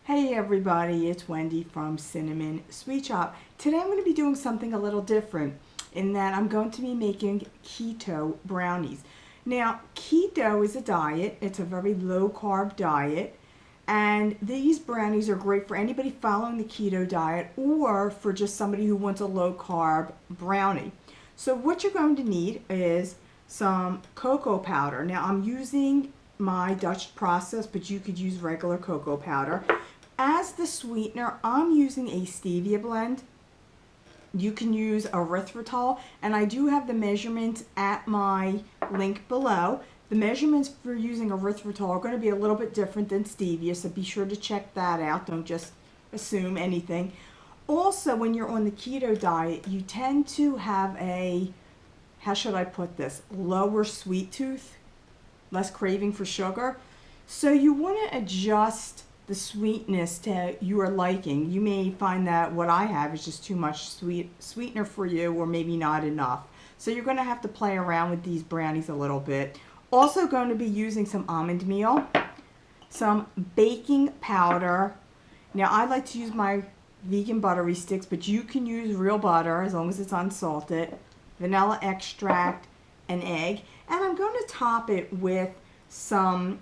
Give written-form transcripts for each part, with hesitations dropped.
Hey everybody, it's Wendy from Cinnamon Sweet Shop. Today I'm going to be doing something a little different in that I'm going to be making keto brownies. Now, keto is a diet. It's a very low carb diet, and these brownies are great for anybody following the keto diet or for just somebody who wants a low carb brownie. So what you're going to need is some cocoa powder. Now I'm using my Dutch process, but you could use regular cocoa powder. As the sweetener, I'm using a stevia blend. You can use erythritol, and I do have the measurements at my link below. The measurements for using erythritol are going to be a little bit different than stevia, so be sure to check that out. Don't just assume anything. Also, when you're on the keto diet, you tend to have a, how should I put this, lower sweet tooth, less craving for sugar. So you want to adjust the sweetness to your liking. You may find that what I have is just too much sweetener for you, or maybe not enough. So you're going to have to play around with these brownies a little bit. Also going to be using some almond meal, some baking powder. Now I like to use my vegan buttery sticks, but you can use real butter as long as it's unsalted, vanilla extract, an egg, and I'm going to top it with some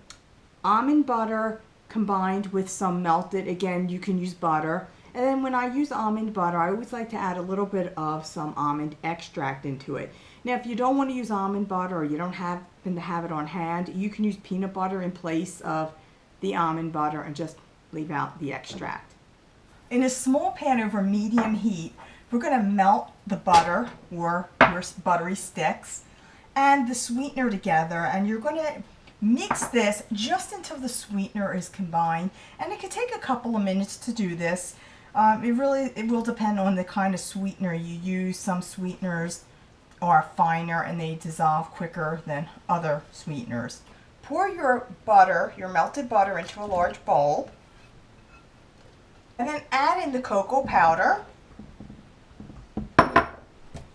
almond butter combined with some melted, again you can use butter, and then when I use almond butter I always like to add a little bit of some almond extract into it. Now if you don't want to use almond butter or you don't happen to have it on hand, you can use peanut butter in place of the almond butter and just leave out the extract. In a small pan over medium heat, we're going to melt the butter or your buttery sticks and the sweetener together, and you're going to mix this just until the sweetener is combined, and it can take a couple of minutes to do this. It will depend on the kind of sweetener you use. Some sweeteners are finer and they dissolve quicker than other sweeteners. Pour your butter, your melted butter, into a large bowl, and then add in the cocoa powder,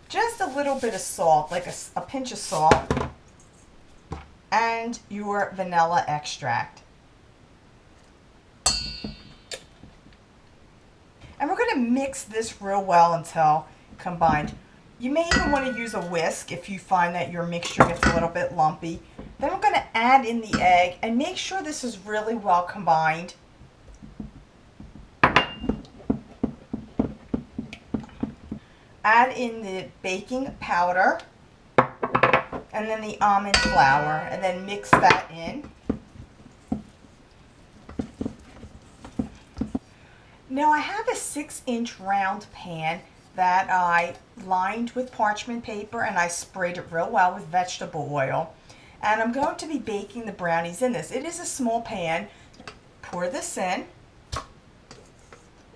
just a little bit of salt, like a pinch of salt, and your vanilla extract. And we're going to mix this real well until combined. You may even want to use a whisk if you find that your mixture gets a little bit lumpy. Then we're going to add in the egg and make sure this is really well combined. Add in the baking powder and then the almond flour, and then mix that in. Now I have a 6-inch round pan that I lined with parchment paper, and I sprayed it real well with vegetable oil. And I'm going to be baking the brownies in this. It is a small pan. Pour this in,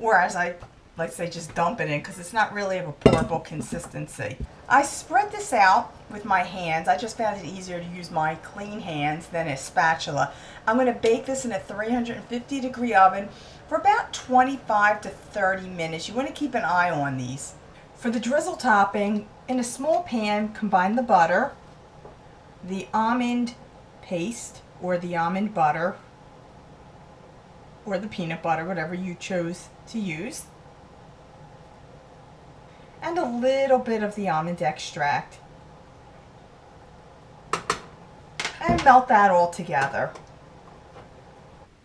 or as I like to say, just dump it in, because it's not really of a pourable consistency. I spread this out with my hands. I just found it easier to use my clean hands than a spatula. I'm going to bake this in a 350-degree oven for about 25 to 30 minutes. You want to keep an eye on these. For the drizzle topping, in a small pan, combine the butter, the almond paste, or the almond butter, or the peanut butter, whatever you chose to use, and a little bit of the almond extract, and melt that all together.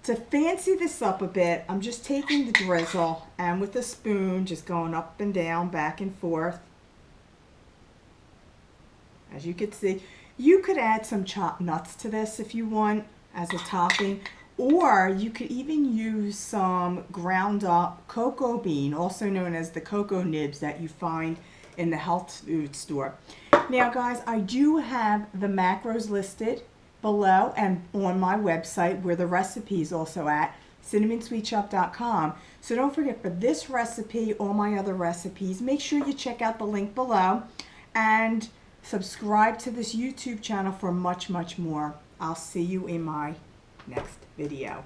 To fancy this up a bit, I'm just taking the drizzle and with a spoon just going up and down, back and forth. As you can see, you could add some chopped nuts to this if you want as a topping, or you could even use some ground up cocoa bean, also known as the cocoa nibs that you find in the health food store. Now guys, I do have the macros listed below and on my website, where the recipe is also at, cinnamonsweetshop.com. So don't forget, for this recipe, all my other recipes, make sure you check out the link below and subscribe to this YouTube channel for much, much more. I'll see you in my next video.